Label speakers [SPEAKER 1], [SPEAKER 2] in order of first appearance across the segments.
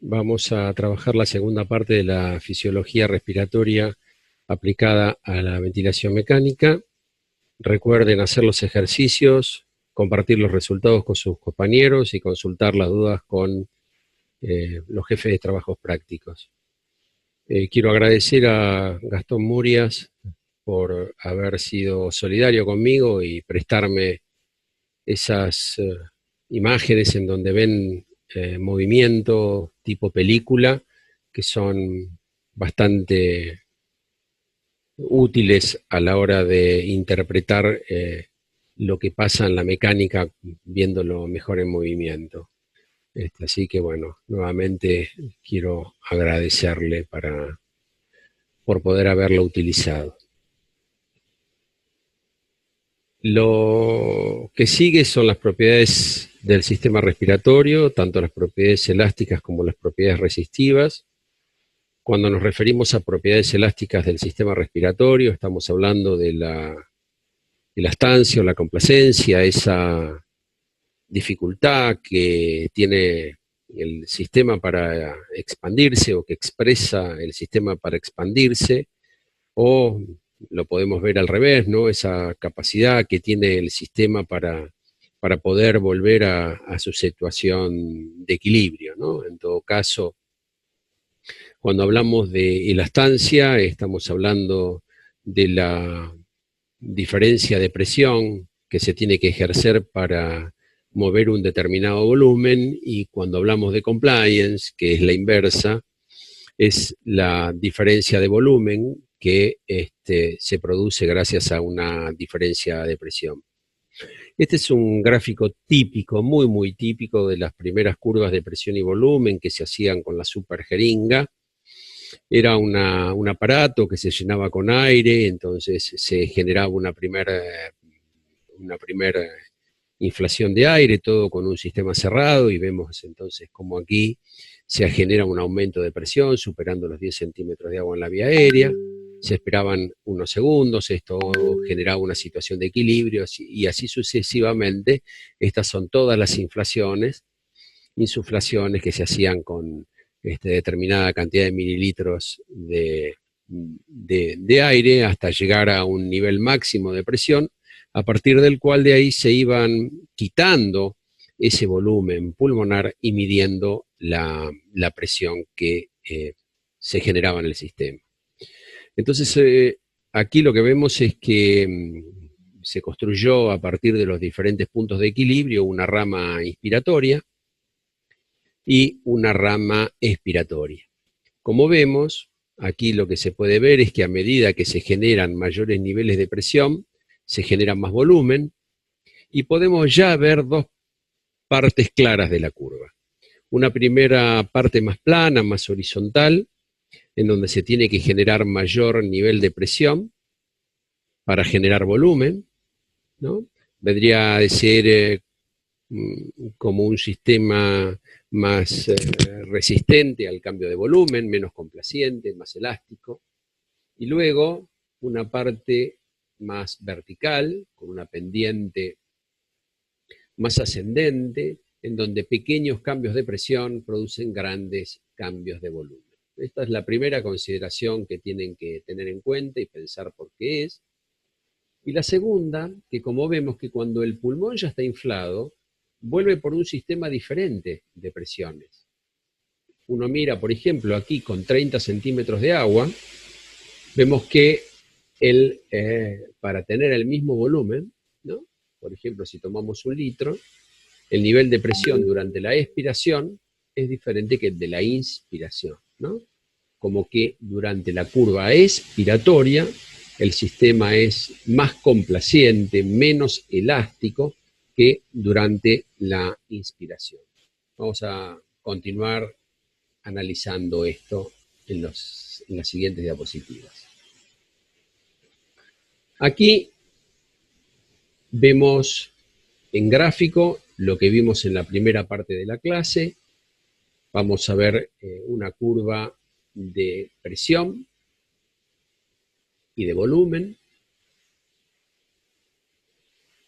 [SPEAKER 1] Vamos a trabajar la segunda parte de la fisiología respiratoria aplicada a la ventilación mecánica. Recuerden hacer los ejercicios, compartir los resultados con sus compañeros y consultar las dudas con los jefes de trabajos prácticos. Quiero agradecer a Gastón Murias por haber sido solidario conmigo y prestarme esas imágenes en donde ven movimiento tipo película, que son bastante útiles a la hora de interpretar lo que pasa en la mecánica viéndolo mejor en movimiento. Así que bueno, nuevamente quiero agradecerle por poder haberlo utilizado. Lo que sigue son las propiedades del sistema respiratorio, tanto las propiedades elásticas como las propiedades resistivas. Cuando nos referimos a propiedades elásticas del sistema respiratorio, estamos hablando de la elastancia o la complacencia, esa dificultad que tiene el sistema para expandirse o que expresa el sistema para expandirse, o lo podemos ver al revés, ¿no? Esa capacidad que tiene el sistema para poder volver a su situación de equilibrio, ¿no? En todo caso, cuando hablamos de elastancia, estamos hablando de la diferencia de presión que se tiene que ejercer para mover un determinado volumen, y cuando hablamos de compliance, que es la inversa, es la diferencia de volumen que se produce gracias a una diferencia de presión. Este es un gráfico típico, muy típico de las primeras curvas de presión y volumen que se hacían con la superjeringa. Era un aparato que se llenaba con aire, entonces se generaba una primera inflación de aire, todo con un sistema cerrado, y vemos entonces como aquí se genera un aumento de presión superando los 10 centímetros de agua en la vía aérea. Se esperaban unos segundos, esto generaba una situación de equilibrio y así sucesivamente. Estas son todas las insuflaciones que se hacían con determinada cantidad de mililitros de aire hasta llegar a un nivel máximo de presión, a partir del cual de ahí se iban quitando ese volumen pulmonar y midiendo la presión que se generaba en el sistema. Entonces, aquí lo que vemos es que se construyó a partir de los diferentes puntos de equilibrio una rama inspiratoria y una rama expiratoria. Como vemos, aquí lo que se puede ver es que a medida que se generan mayores niveles de presión, se genera más volumen, y podemos ya ver dos partes claras de la curva. Una primera parte más plana, más horizontal, en donde se tiene que generar mayor nivel de presión para generar volumen, ¿no? Vendría a ser como un sistema más resistente al cambio de volumen, menos complaciente, más elástico. Y luego una parte más vertical, con una pendiente más ascendente, en donde pequeños cambios de presión producen grandes cambios de volumen. Esta es la primera consideración que tienen que tener en cuenta y pensar por qué es. Y la segunda, que como vemos que cuando el pulmón ya está inflado, vuelve por un sistema diferente de presiones. Uno mira, por ejemplo, aquí con 30 centímetros de agua, vemos que para tener el mismo volumen, ¿no? Por ejemplo, si tomamos 1 litro, el nivel de presión durante la expiración es diferente que el de la inspiración, ¿no? Como que durante la curva expiratoria el sistema es más complaciente, menos elástico que durante la inspiración. Vamos a continuar analizando esto en las siguientes diapositivas. Aquí vemos en gráfico lo que vimos en la primera parte de la clase. Vamos a ver una curva de presión y de volumen.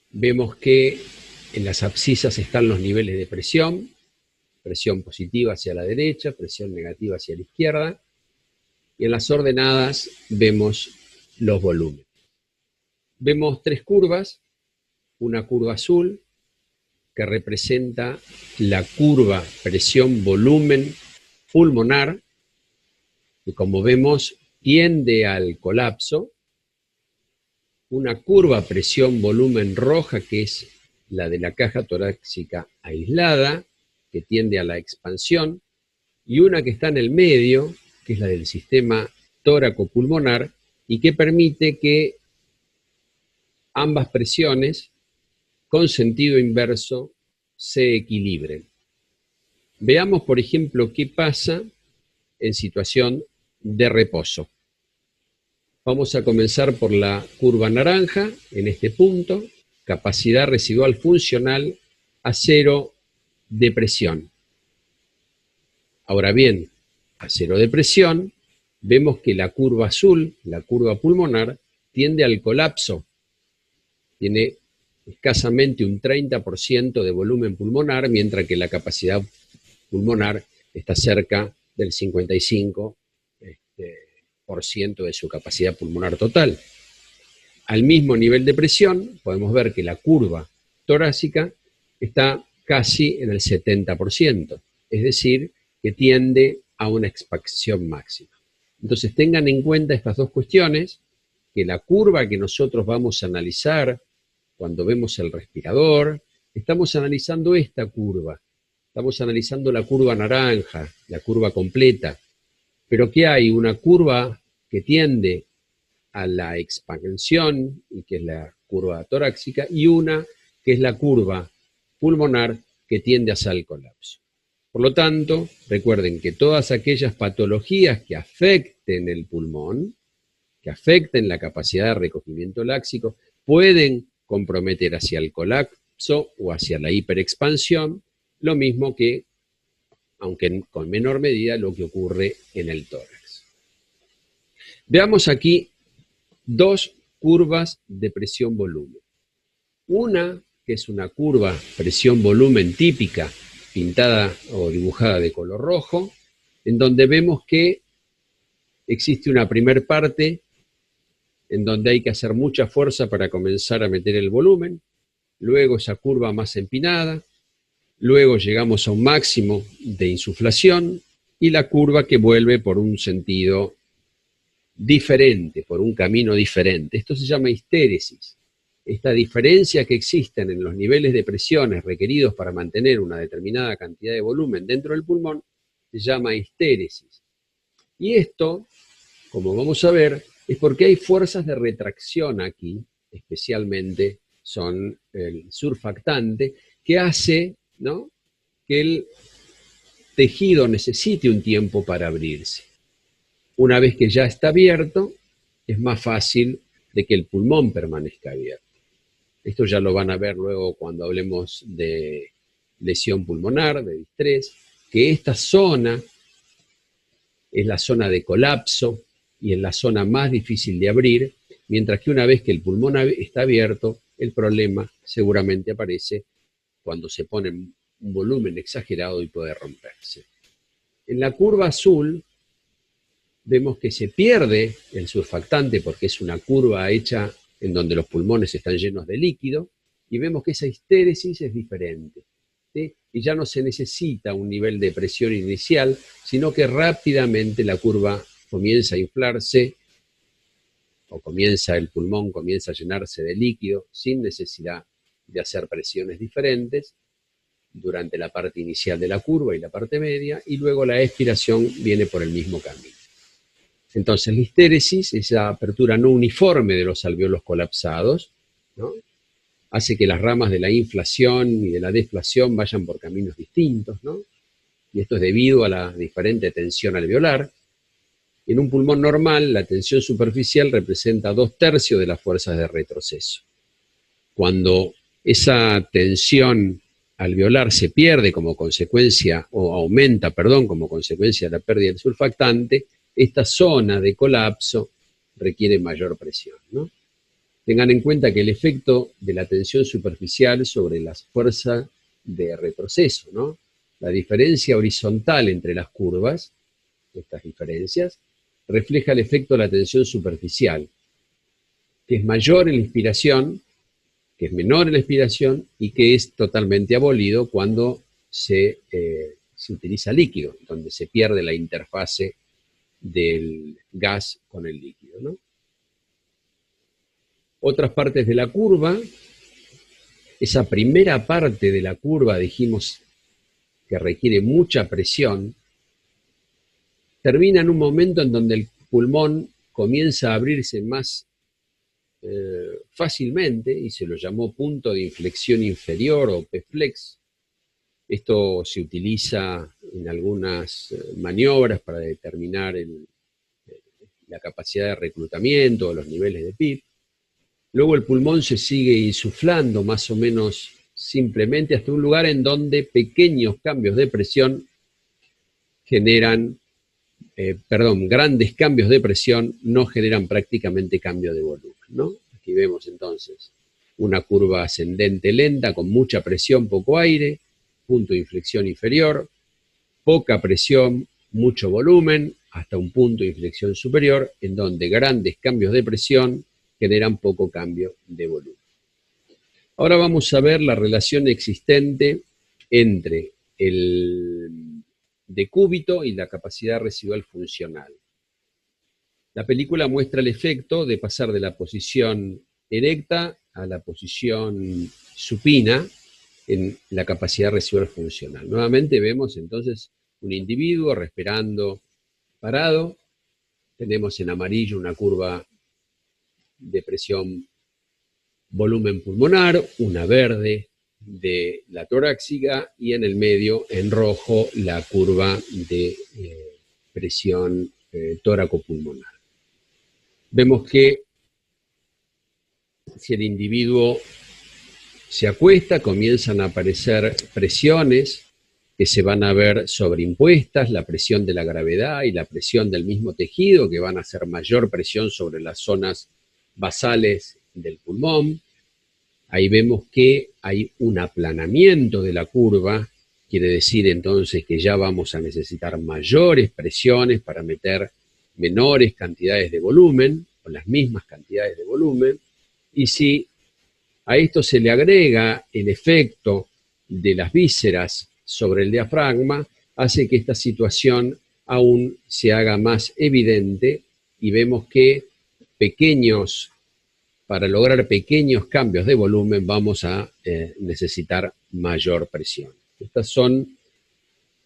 [SPEAKER 1] Vemos que en las abscisas están los niveles de presión, presión positiva hacia la derecha, presión negativa hacia la izquierda, y en las ordenadas vemos los volúmenes. Vemos tres curvas, una curva azul que representa la curva presión-volumen pulmonar, y como vemos tiende al colapso, una curva presión-volumen roja que es la de la caja torácica aislada, que tiende a la expansión, y una que está en el medio, que es la del sistema tóraco-pulmonar, y que permite que ambas presiones con sentido inverso se equilibren. Veamos, por ejemplo, qué pasa en situación de reposo. Vamos a comenzar por la curva naranja, en este punto, capacidad residual funcional a 0 de presión. Ahora bien, a 0 de presión, vemos que la curva azul, la curva pulmonar, tiende al colapso. Tiene escasamente un 30% de volumen pulmonar, mientras que la capacidad pulmonar está cerca del 55% de su capacidad pulmonar total. Al mismo nivel de presión, podemos ver que la curva torácica está casi en el 70%, es decir, que tiende a una expansión máxima. Entonces tengan en cuenta estas dos cuestiones, que la curva que nosotros vamos a analizar cuando vemos el respirador, estamos analizando esta curva, estamos analizando la curva naranja, la curva completa, pero que hay una curva que tiende a la expansión, y que es la curva torácica, y una que es la curva pulmonar que tiende hacia el colapso. Por lo tanto, recuerden que todas aquellas patologías que afecten el pulmón, que afecten la capacidad de recogimiento láctico, pueden comprometer hacia el colapso o hacia la hiperexpansión, lo mismo que, aunque con menor medida, lo que ocurre en el tórax. Veamos aquí dos curvas de presión-volumen. Una, que es una curva presión-volumen típica, pintada o dibujada de color rojo, en donde vemos que existe una primer parte en donde hay que hacer mucha fuerza para comenzar a meter el volumen, luego esa curva más empinada, luego llegamos a un máximo de insuflación y la curva que vuelve por un sentido diferente, por un camino diferente. Esto se llama histéresis. Esta diferencia que existen en los niveles de presiones requeridos para mantener una determinada cantidad de volumen dentro del pulmón se llama histéresis. Y esto, como vamos a ver, es porque hay fuerzas de retracción aquí, especialmente son el surfactante, que hace, ¿no?, que el tejido necesite un tiempo para abrirse. Una vez que ya está abierto, es más fácil de que el pulmón permanezca abierto. Esto ya lo van a ver luego cuando hablemos de lesión pulmonar, de distrés, que esta zona es la zona de colapso y es la zona más difícil de abrir, mientras que una vez que el pulmón está abierto, el problema seguramente aparece cuando se pone un volumen exagerado y puede romperse. En la curva azul vemos que se pierde el surfactante porque es una curva hecha en donde los pulmones están llenos de líquido, y vemos que esa histéresis es diferente, ¿sí? Y ya no se necesita un nivel de presión inicial, sino que rápidamente la curva comienza a inflarse, o el pulmón comienza a llenarse de líquido sin necesidad de hacer presiones diferentes durante la parte inicial de la curva y la parte media, y luego la expiración viene por el mismo camino. Entonces la histéresis, esa apertura no uniforme de los alvéolos colapsados, ¿no?, hace que las ramas de la inflación y de la deflación vayan por caminos distintos, ¿no? Y esto es debido a la diferente tensión alveolar. En un pulmón normal, la tensión superficial representa 2/3 de las fuerzas de retroceso. Cuando esa tensión alveolar se pierde como consecuencia, o aumenta, perdón, como consecuencia de la pérdida del surfactante, esta zona de colapso requiere mayor presión, ¿no? Tengan en cuenta que el efecto de la tensión superficial sobre las fuerzas de retroceso, ¿no?, La diferencia horizontal entre las curvas, estas diferencias, refleja el efecto de la tensión superficial, que es mayor en la inspiración, que es menor en la expiración y que es totalmente abolido cuando se utiliza líquido, donde se pierde la interfase del gas con el líquido, ¿no? Otras partes de la curva, esa primera parte de la curva, dijimos que requiere mucha presión, termina en un momento en donde el pulmón comienza a abrirse más fácilmente y se lo llamó punto de inflexión inferior o P-flex. Esto se utiliza en algunas maniobras para determinar la capacidad de reclutamiento o los niveles de PIB. Luego el pulmón se sigue insuflando más o menos simplemente hasta un lugar en donde pequeños cambios de presión generan, grandes cambios de presión no generan prácticamente cambio de volumen, ¿no? Aquí vemos entonces una curva ascendente lenta con mucha presión, poco aire, punto de inflexión inferior, poca presión, mucho volumen, hasta un punto de inflexión superior, en donde grandes cambios de presión generan poco cambio de volumen. Ahora vamos a ver la relación existente entre el decúbito y la capacidad residual funcional. La película muestra el efecto de pasar de la posición erecta a la posición supina en la capacidad residual funcional. Nuevamente vemos entonces un individuo respirando parado. Tenemos en amarillo una curva de presión volumen pulmonar, una verde de la torácica y en el medio en rojo la curva de presión tóraco-pulmonar. Vemos que si el individuo se acuesta, comienzan a aparecer presiones que se van a ver sobreimpuestas, la presión de la gravedad y la presión del mismo tejido, que van a hacer mayor presión sobre las zonas basales del pulmón. Ahí vemos que hay un aplanamiento de la curva, quiere decir entonces que ya vamos a necesitar mayores presiones para meter menores cantidades de volumen, o las mismas cantidades de volumen, y si a esto se le agrega el efecto de las vísceras sobre el diafragma, hace que esta situación aún se haga más evidente y vemos que para lograr pequeños cambios de volumen vamos a necesitar mayor presión. Estas son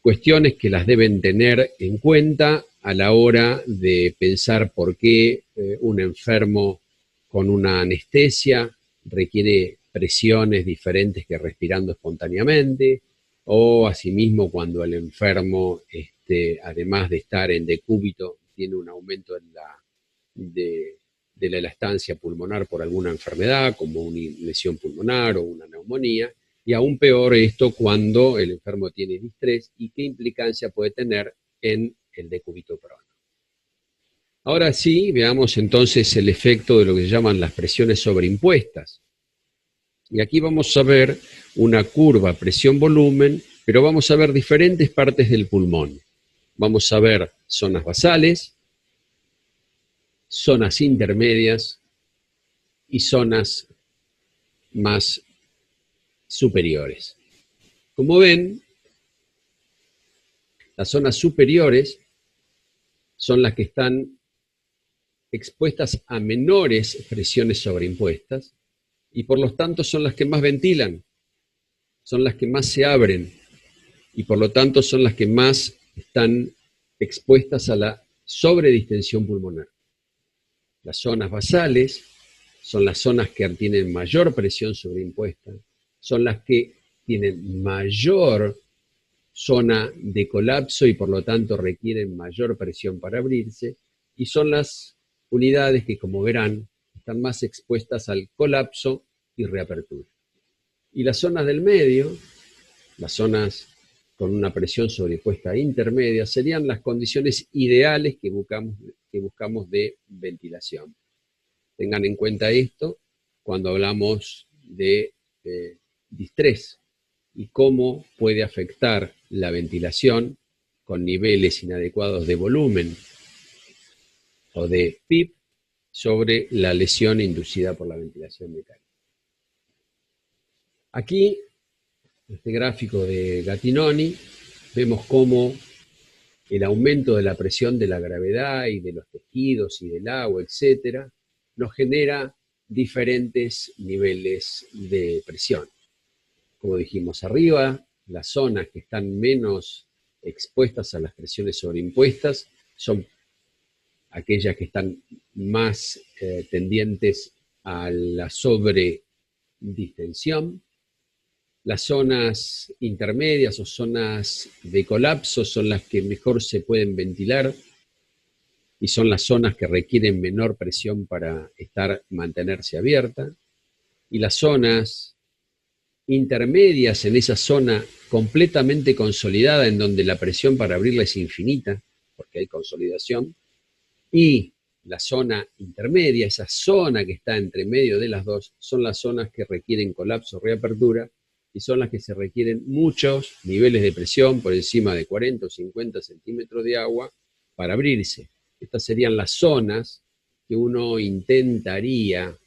[SPEAKER 1] cuestiones que las deben tener en cuenta a la hora de pensar por qué un enfermo con una anestesia requiere presiones diferentes que respirando espontáneamente, o asimismo cuando el enfermo, además de estar en decúbito, tiene un aumento de la elastancia pulmonar por alguna enfermedad, como una lesión pulmonar o una neumonía, y aún peor esto cuando el enfermo tiene distrés y qué implicancia puede tener en el decúbito prono. Ahora sí, veamos entonces el efecto de lo que se llaman las presiones sobreimpuestas. Y aquí vamos a ver una curva presión-volumen, pero vamos a ver diferentes partes del pulmón. Vamos a ver zonas basales, zonas intermedias y zonas más superiores. Como ven, las zonas superiores son las que están expuestas a menores presiones sobreimpuestas y por lo tanto son las que más ventilan, son las que más se abren y por lo tanto son las que más están expuestas a la sobredistensión pulmonar. Las zonas basales son las zonas que tienen mayor presión sobreimpuesta, son las que tienen mayor zona de colapso y por lo tanto requieren mayor presión para abrirse, y son las unidades que, como verán, están más expuestas al colapso y reapertura. Y las zonas del medio, las zonas con una presión sobrepuesta intermedia, serían las condiciones ideales que buscamos de ventilación. Tengan en cuenta esto cuando hablamos de distrés. y cómo puede afectar la ventilación con niveles inadecuados de volumen o de PIB sobre la lesión inducida por la ventilación mecánica. Aquí, en este gráfico de Gattinoni, vemos cómo el aumento de la presión de la gravedad y de los tejidos y del agua, etcétera, nos genera diferentes niveles de presión. Como dijimos arriba, las zonas que están menos expuestas a las presiones sobreimpuestas son aquellas que están más tendientes a la sobredistensión. Las zonas intermedias o zonas de colapso son las que mejor se pueden ventilar y son las zonas que requieren menor presión para mantenerse abierta. Y las zonas intermedias, en esa zona completamente consolidada, en donde la presión para abrirla es infinita, porque hay consolidación, y la zona intermedia, esa zona que está entre medio de las dos, son las zonas que requieren colapso o reapertura, y son las que se requieren muchos niveles de presión por encima de 40 o 50 centímetros de agua para abrirse. Estas serían las zonas que uno intentaría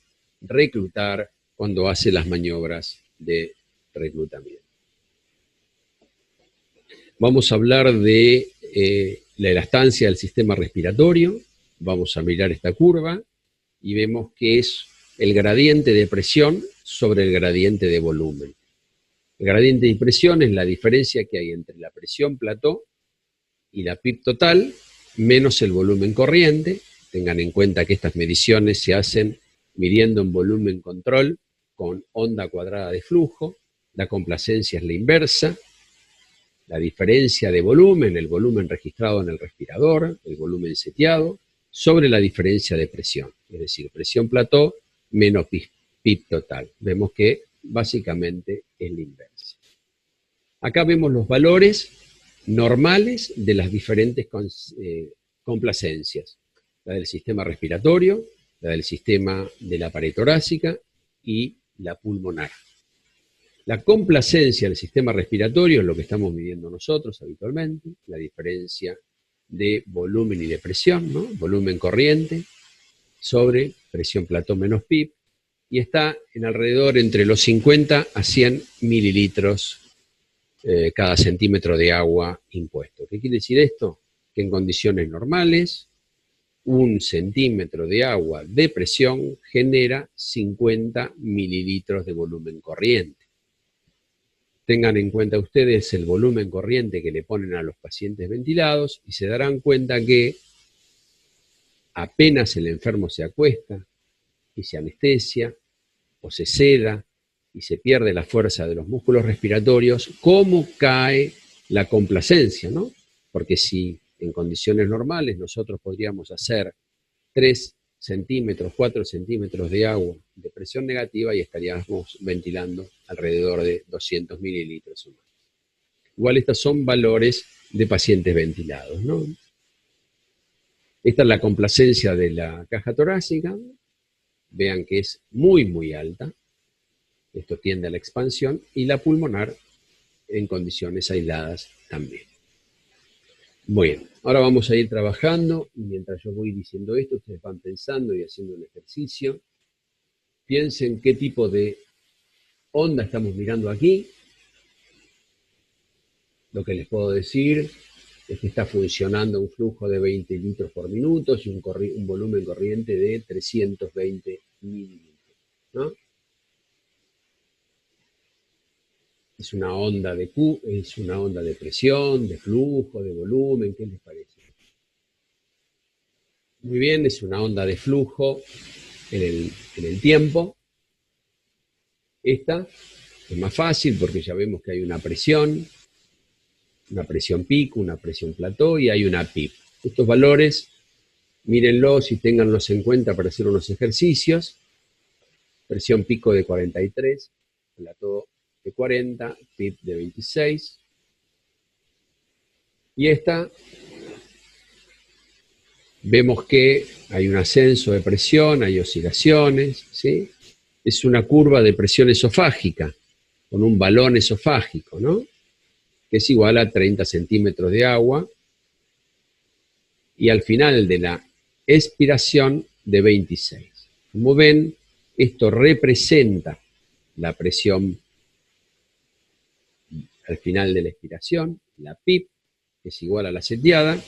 [SPEAKER 1] reclutar cuando hace las maniobras de reclutamiento. Vamos a hablar de la elastancia del sistema respiratorio. Vamos a mirar esta curva y vemos que es el gradiente de presión sobre el gradiente de volumen. El gradiente de presión es la diferencia que hay entre la presión plató y la PIB total, menos el volumen corriente. Tengan en cuenta que estas mediciones se hacen midiendo en volumen control con onda cuadrada de flujo. La complacencia es la inversa. La diferencia de volumen, el volumen registrado en el respirador, el volumen seteado, sobre la diferencia de presión. Es decir, presión plató menos PIB total. Vemos que básicamente es la inversa. Acá vemos los valores normales de las diferentes complacencias. La del sistema respiratorio, la del sistema de la pared torácica y la pulmonar. La complacencia del sistema respiratorio es lo que estamos midiendo nosotros habitualmente, la diferencia de volumen y de presión, ¿no? Volumen corriente sobre presión plató menos PIB, y está en alrededor entre los 50 a 100 mililitros cada centímetro de agua impuesto. ¿Qué quiere decir esto? Que en condiciones normales, 1 centímetro de agua de presión genera 50 mililitros de volumen corriente. Tengan en cuenta ustedes el volumen corriente que le ponen a los pacientes ventilados y se darán cuenta que apenas el enfermo se acuesta y se anestesia o se seda y se pierde la fuerza de los músculos respiratorios, cómo cae la complacencia, ¿no? Porque si en condiciones normales nosotros podríamos hacer 3 centímetros, 4 centímetros de agua de presión negativa y estaríamos ventilando alrededor de 200 mililitros o más. Igual estos son valores de pacientes ventilados, ¿no? Esta es la complacencia de la caja torácica. Vean que es muy, muy alta. Esto tiende a la expansión. Y la pulmonar en condiciones aisladas también. Bueno, ahora vamos a ir trabajando y mientras yo voy diciendo esto, ustedes van pensando y haciendo un ejercicio. Piensen qué tipo de onda estamos mirando aquí. Lo que les puedo decir es que está funcionando un flujo de 20 litros por minuto y un volumen corriente de 320 mililitros, ¿no? Es una onda de Q, es una onda de presión, de flujo, de volumen, ¿qué les parece? Muy bien, es una onda de flujo en el tiempo. Esta es más fácil porque ya vemos que hay una presión pico, una presión plató y hay una PIB. Estos valores, mírenlos y ténganlos en cuenta para hacer unos ejercicios. Presión pico de 43, plató de 40, PIB de 26. Y esta, vemos que hay un ascenso de presión, hay oscilaciones, ¿sí? Es una curva de presión esofágica, con un balón esofágico, ¿no? Que es igual a 30 centímetros de agua, y al final de la expiración de 26. Como ven, esto representa la presión al final de la expiración, la PIP, que es igual a la seteada,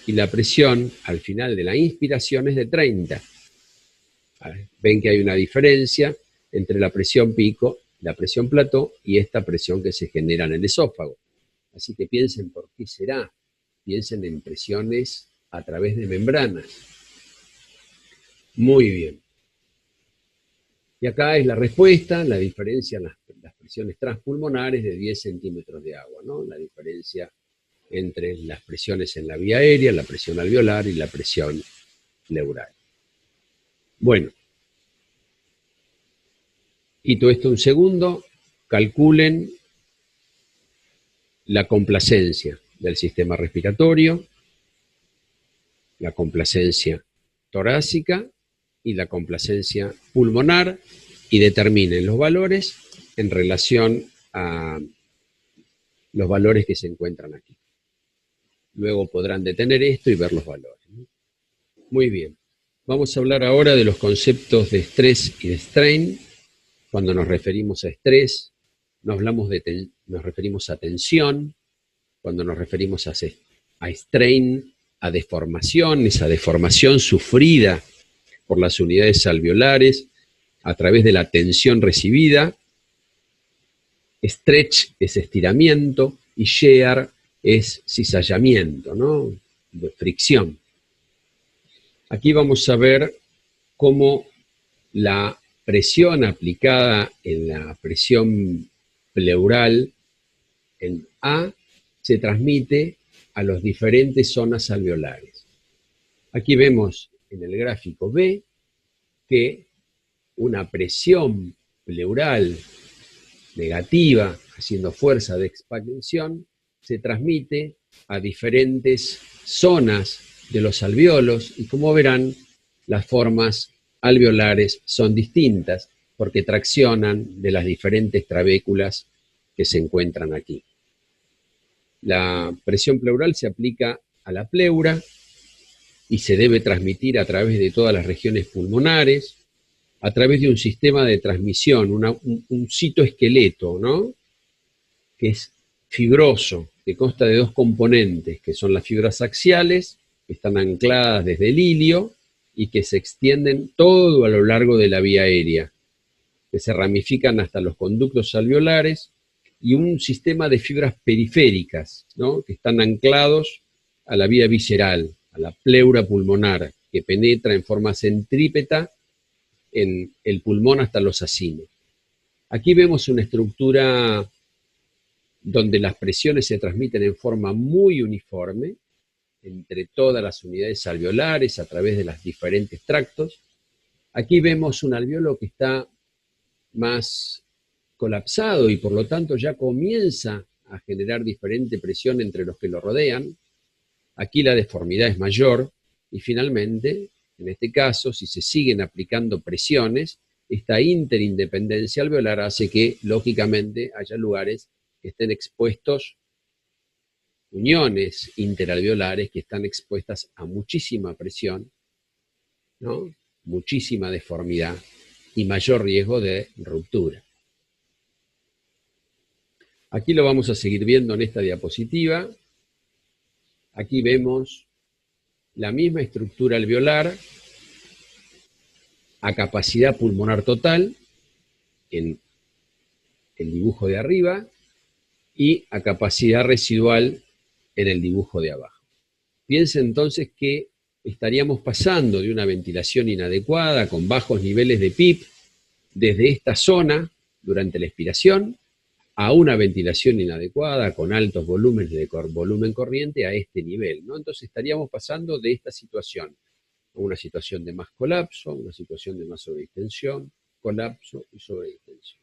[SPEAKER 1] y la presión al final de la inspiración es de 30. Ven que hay una diferencia entre la presión pico, la presión plató y esta presión que se genera en el esófago. Así que piensen por qué será. Piensen en presiones a través de membranas. Muy bien. Y acá es la respuesta, la diferencia en las presiones transpulmonares de 10 centímetros de agua, ¿no? La diferencia entre las presiones en la vía aérea, la presión alveolar y la presión pleural. Bueno, quito esto un segundo, calculen la complacencia del sistema respiratorio, la complacencia torácica y la complacencia pulmonar, y determinen los valores en relación a los valores que se encuentran aquí. Luego podrán detener esto y ver los valores. Muy bien. Vamos a hablar ahora de los conceptos de estrés y de strain. Cuando nos referimos a estrés, nos referimos a tensión. Cuando nos referimos a strain, a deformación, esa deformación sufrida por las unidades alveolares a través de la tensión recibida. Stretch es estiramiento y shear es cizallamiento, ¿no? De fricción. Aquí vamos a ver cómo la presión aplicada en la presión pleural en A se transmite a las diferentes zonas alveolares. Aquí vemos en el gráfico B que una presión pleural negativa, haciendo fuerza de expansión, se transmite a diferentes zonas de los alvéolos, y como verán, las formas alveolares son distintas porque traccionan de las diferentes trabéculas que se encuentran aquí. La presión pleural se aplica a la pleura y se debe transmitir a través de todas las regiones pulmonares, a través de un sistema de transmisión, un citoesqueleto, ¿no? Que es fibroso, que consta de dos componentes, que son las fibras axiales, que están ancladas desde el ilio y que se extienden todo a lo largo de la vía aérea, que se ramifican hasta los conductos alveolares, y un sistema de fibras periféricas, ¿no? Que están anclados a la vía visceral, a la pleura pulmonar, que penetra en forma centrípeta en el pulmón hasta los acinos. Aquí vemos una estructura donde las presiones se transmiten en forma muy uniforme entre todas las unidades alveolares a través de los diferentes tractos. Aquí vemos un alveolo que está más colapsado y por lo tanto ya comienza a generar diferente presión entre los que lo rodean. Aquí la deformidad es mayor y finalmente, en este caso, si se siguen aplicando presiones, esta interindependencia alveolar hace que, lógicamente, haya lugares que estén expuestos, uniones interalveolares que están expuestas a muchísima presión, ¿no? Muchísima deformidad y mayor riesgo de ruptura. Aquí lo vamos a seguir viendo en esta diapositiva. Aquí vemos la misma estructura alveolar a capacidad pulmonar total en el dibujo de arriba y a capacidad residual en el dibujo de abajo. Piensa entonces que estaríamos pasando de una ventilación inadecuada con bajos niveles de PIP desde esta zona durante la expiración a una ventilación inadecuada con altos volúmenes de volumen corriente a este nivel, ¿no? Entonces estaríamos pasando de esta situación a una situación de más colapso, una situación de más sobredistensión, colapso y sobredistensión.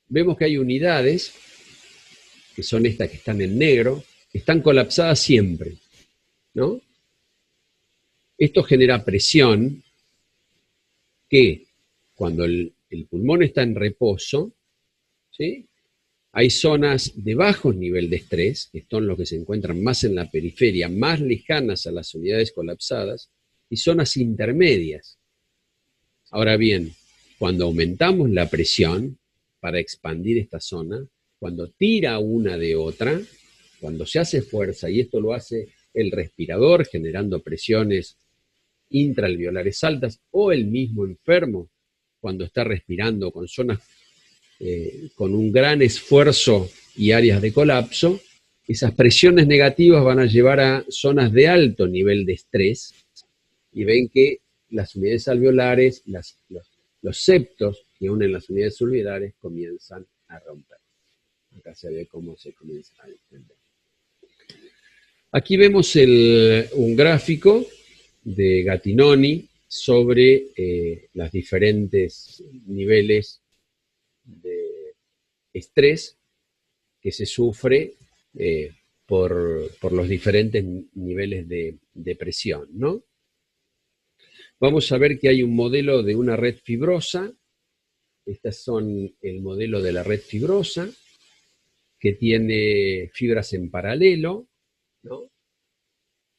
[SPEAKER 1] Vemos que hay unidades, que son estas que están en negro, que están colapsadas siempre, ¿no? Esto genera presión que cuando el pulmón está en reposo, ¿sí?, Hay zonas de bajo nivel de estrés, que son los que se encuentran más en la periferia, más lejanas a las unidades colapsadas, y zonas intermedias. Ahora bien, cuando aumentamos la presión para expandir esta zona, cuando tira una de otra, cuando se hace fuerza, y esto lo hace el respirador generando presiones intraalveolares altas, o el mismo enfermo cuando está respirando con zonas con un gran esfuerzo y áreas de colapso, esas presiones negativas van a llevar a zonas de alto nivel de estrés, y ven que las unidades alveolares, los septos que unen las unidades alveolares comienzan a romper. Acá se ve cómo se comienza a extender. Aquí vemos un gráfico de Gattinoni sobre los diferentes niveles de estrés que se sufre por los diferentes niveles de presión, ¿no? Vamos a ver que hay un modelo de una red fibrosa. Estas son el modelo de la red fibrosa, que tiene fibras en paralelo, ¿no?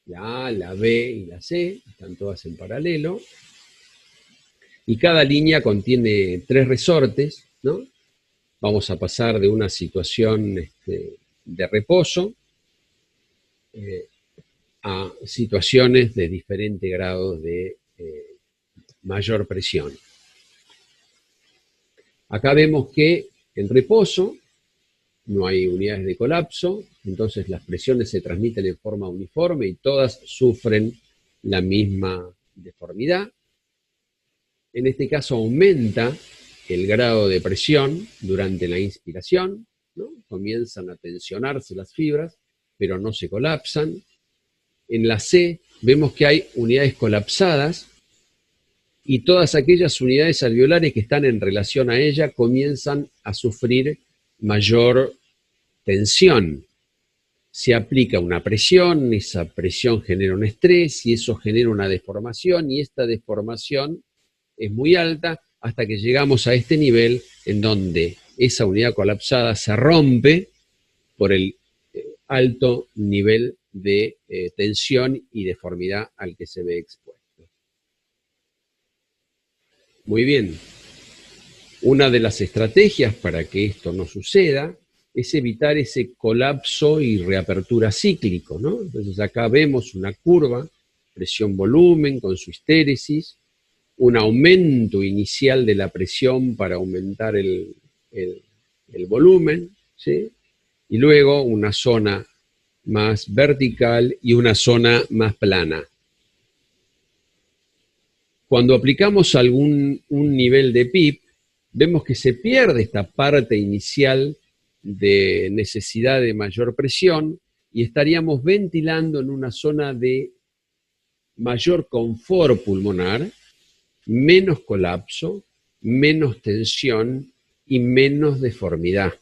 [SPEAKER 1] La A, la B y la C están todas en paralelo. Y cada línea contiene 3 resortes, ¿no? Vamos a pasar de una situación de reposo a situaciones de diferente grado de mayor presión. Acá vemos que en reposo no hay unidades de colapso, entonces las presiones se transmiten en forma uniforme y todas sufren la misma deformidad. En este caso aumenta el grado de presión durante la inspiración, ¿no? Comienzan a tensionarse las fibras, pero no se colapsan. En la C vemos que hay unidades colapsadas y todas aquellas unidades alveolares que están en relación a ella comienzan a sufrir mayor tensión. Se aplica una presión, esa presión genera un estrés y eso genera una deformación, y esta deformación es muy alta hasta que llegamos a este nivel en donde esa unidad colapsada se rompe por el alto nivel de tensión y deformidad al que se ve expuesto. Muy bien. Una de las estrategias para que esto no suceda es evitar ese colapso y reapertura cíclico, ¿no? Entonces acá vemos una curva, presión-volumen con su histéresis, un aumento inicial de la presión para aumentar el volumen, ¿sí? Y luego una zona más vertical y una zona más plana. Cuando aplicamos un nivel de PIP, vemos que se pierde esta parte inicial de necesidad de mayor presión y estaríamos ventilando en una zona de mayor confort pulmonar, menos colapso, menos tensión y menos deformidad.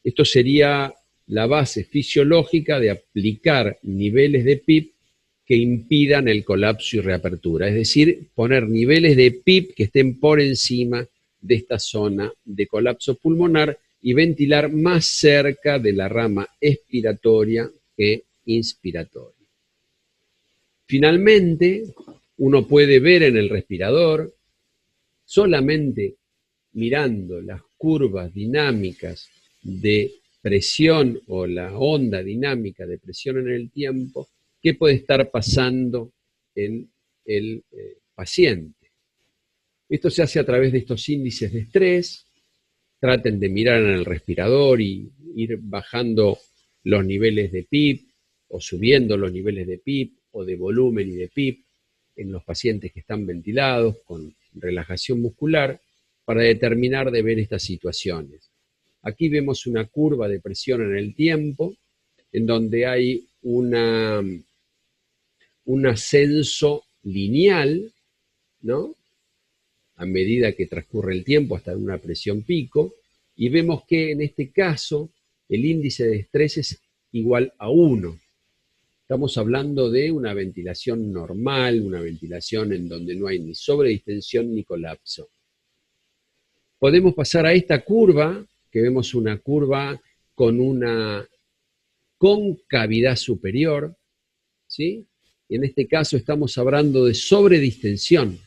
[SPEAKER 1] Esto sería la base fisiológica de aplicar niveles de PIP que impidan el colapso y reapertura, es decir, poner niveles de PIP que estén por encima de esta zona de colapso pulmonar y ventilar más cerca de la rama expiratoria que inspiratoria. Finalmente, uno puede ver en el respirador, solamente mirando las curvas dinámicas de presión o la onda dinámica de presión en el tiempo, qué puede estar pasando en el paciente. Esto se hace a través de estos índices de estrés. Traten de mirar en el respirador y ir bajando los niveles de PIP o subiendo los niveles de PIP o de volumen y de PIP en los pacientes que están ventilados con relajación muscular para determinar de ver estas situaciones. Aquí vemos una curva de presión en el tiempo en donde hay un ascenso lineal, ¿no? A medida que transcurre el tiempo hasta una presión pico, y vemos que en este caso el índice de estrés es igual a 1. Estamos hablando de una ventilación normal, una ventilación en donde no hay ni sobredistensión ni colapso. Podemos pasar a esta curva que vemos una curva con una concavidad superior, ¿sí? Y en este caso estamos hablando de sobredistensión,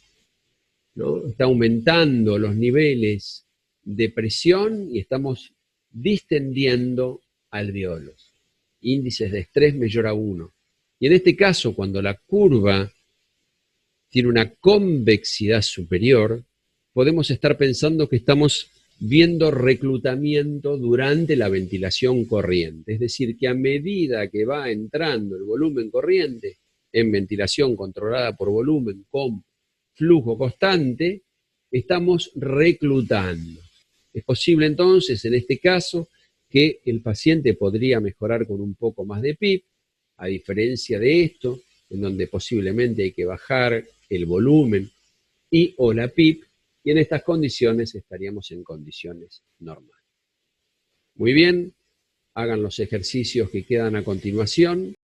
[SPEAKER 1] ¿no? Está aumentando los niveles de presión y estamos distendiendo alveolos. Índices de estrés mayor a 1. Y en este caso, cuando la curva tiene una convexidad superior, podemos estar pensando que estamos viendo reclutamiento durante la ventilación corriente. Es decir, que a medida que va entrando el volumen corriente en ventilación controlada por volumen con flujo constante, estamos reclutando. Es posible entonces, en este caso, que el paciente podría mejorar con un poco más de PIB, a diferencia de esto, en donde posiblemente hay que bajar el volumen y o la PIB, y en estas condiciones estaríamos en condiciones normales. Muy bien, hagan los ejercicios que quedan a continuación.